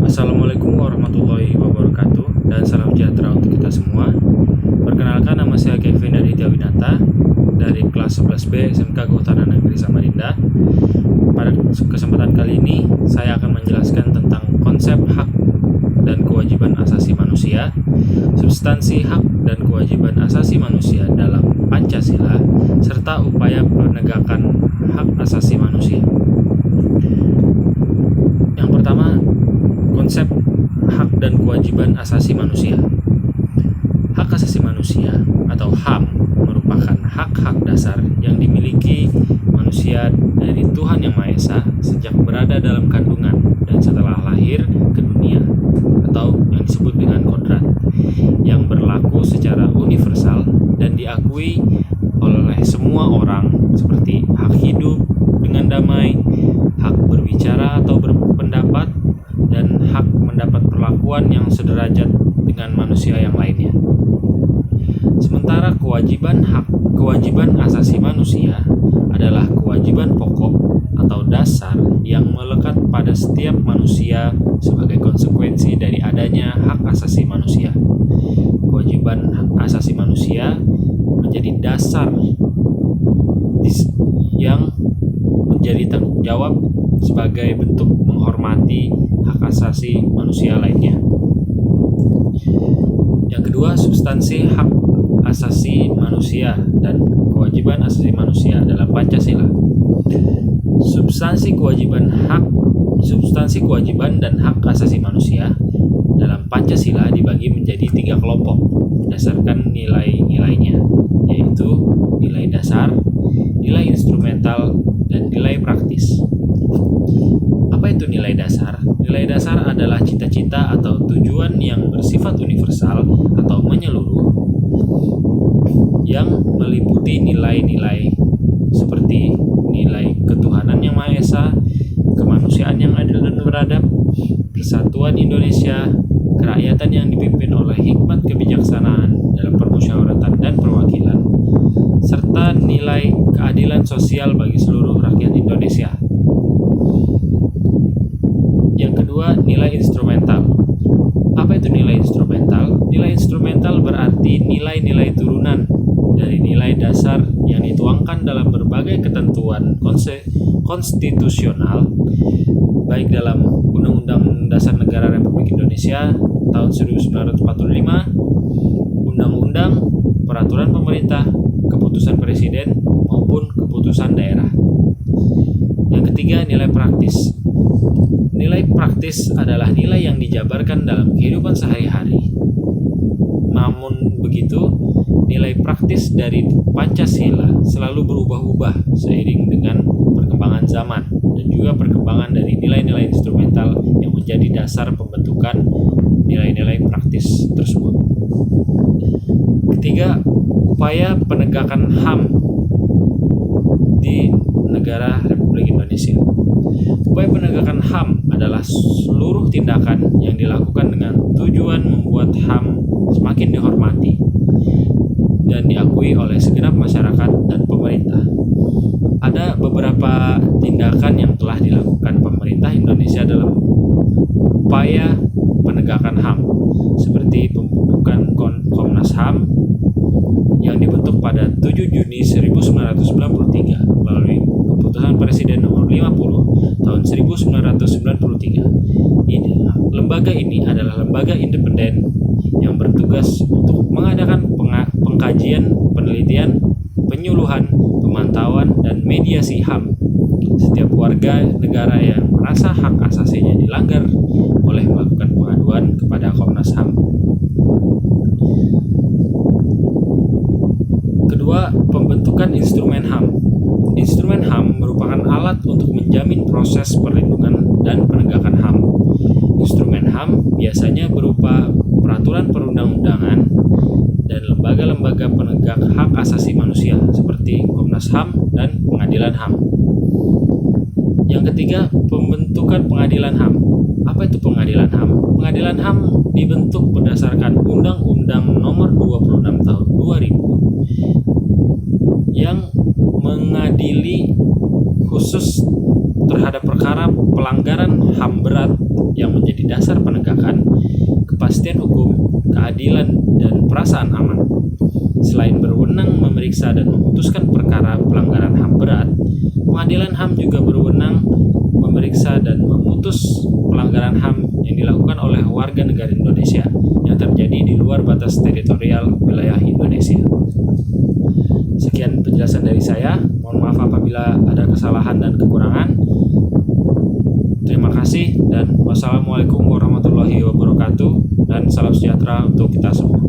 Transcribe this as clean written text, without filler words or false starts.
Assalamualaikum warahmatullahi wabarakatuh dan salam sejahtera untuk kita semua. Perkenalkan, nama saya Kevin Aditya Winata dari kelas 11B SMK Kehutanan Negeri Samarinda. Pada kesempatan kali ini saya akan menjelaskan tentang konsep hak dan kewajiban asasi manusia, substansi hak dan kewajiban asasi manusia dalam Pancasila, serta upaya penegakan hak asasi manusia. Yang pertama, konsep hak dan kewajiban asasi manusia. Hak asasi manusia atau HAM merupakan hak-hak dasar yang dimiliki manusia dari Tuhan Yang Maha Esa sejak berada dalam kandungan dan setelah lahir ke dunia, atau yang disebut dengan kodrat, yang berlaku secara universal dan diakui oleh semua orang, seperti hak hidup dengan damai, hak berbicara atau berpendapat, dan hak mendapat perlakuan yang sederajat dengan manusia yang lainnya. Sementara kewajiban asasi manusia adalah kewajiban pokok atau dasar yang melekat pada setiap manusia sebagai konsekuensi dari adanya hak asasi manusia. Kewajiban asasi manusia menjadi dasar yang menjadi tanggung jawab sebagai bentuk menghormati hak asasi manusia lainnya. Yang kedua, substansi hak asasi manusia dan kewajiban asasi manusia dalam Pancasila. Substansi kewajiban dan hak asasi manusia dalam Pancasila dibagi menjadi 3 kelompok berdasarkan nilai-nilainya, yaitu nilai dasar, nilai instrumental, dan nilai praktis. Apa itu nilai dasar? Nilai dasar adalah cita-cita atau tujuan yang bersifat universal atau menyeluruh, yang meliputi nilai-nilai seperti nilai ketuhanan yang Maha Esa, kemanusiaan yang adil dan beradab, persatuan Indonesia, kerakyatan yang dipimpin oleh hikmat kebijaksanaan dalam permusyawaratan dan perwakilan, serta nilai keadilan sosial bagi seluruh rakyat Indonesia. Yang kedua, nilai instrumental. Apa itu nilai instrumental? Nilai instrumental berarti nilai-nilai turunan dari nilai dasar yang dituangkan dalam berbagai ketentuan konstitusional, baik dalam Undang-Undang Dasar Negara Republik Indonesia tahun 1945, Undang-Undang, Peraturan Pemerintah, Keputusan Presiden, maupun keputusan daerah. Yang ketiga, nilai praktis. Nilai praktis adalah nilai yang dijabarkan dalam kehidupan sehari-hari. Namun begitu, nilai praktis dari Pancasila selalu berubah-ubah seiring dengan perkembangan zaman dan juga perkembangan dari nilai-nilai instrumental yang menjadi dasar pembentukan nilai-nilai praktis tersebut. Ketiga, upaya penegakan HAM di negara Republik Indonesia. Upaya penegakan HAM adalah seluruh tindakan yang dilakukan dengan tujuan membuat HAM semakin dihormati dan diakui oleh segenap masyarakat dan pemerintah. Ada beberapa tindakan yang telah dilakukan pemerintah Indonesia dalam upaya penegakan HAM, seperti pembentukan Komnas HAM yang dibentuk pada 7 Juni 1993 melalui Keputusan Presiden nomor 50 tahun 1993. Lembaga ini adalah lembaga independen yang bertugas untuk mengadakan pengkajian, penelitian, penyuluhan, pemantauan, dan mediasi HAM. Setiap warga negara yang merasa hak asasinya dilanggar boleh melakukan pengaduan kepada Komnas HAM. Kedua, pembentukan instrumen HAM. Instrumen HAM merupakan alat untuk menjamin proses perlindungan dan penegakan HAM. Instrumen HAM biasanya berupa peraturan perundang-undangan dan lembaga-lembaga penegak hak asasi manusia seperti Komnas HAM dan Pengadilan HAM. Yang ketiga, pembentukan Pengadilan HAM. Apa itu Pengadilan HAM? Pengadilan HAM dibentuk berdasarkan Undang-Undang Nomor 26 Tahun 2000 yang mengadili khusus terhadap perkara pelanggaran HAM berat yang menjadi dasar penegakan kepastian hukum, keadilan, dan perasaan aman. Selain berwenang memeriksa dan memutuskan perkara pelanggaran HAM berat, Pengadilan HAM juga berwenang memeriksa dan memutus pelanggaran HAM yang dilakukan oleh warga negara Indonesia yang terjadi di luar batas teritorial wilayah Indonesia. Sekian penjelasan dari saya. Mohon maaf apabila ada kesalahan dan kekurangan. Terima kasih dan wassalamualaikum warahmatullahi wabarakatuh, dan salam sejahtera untuk kita semua.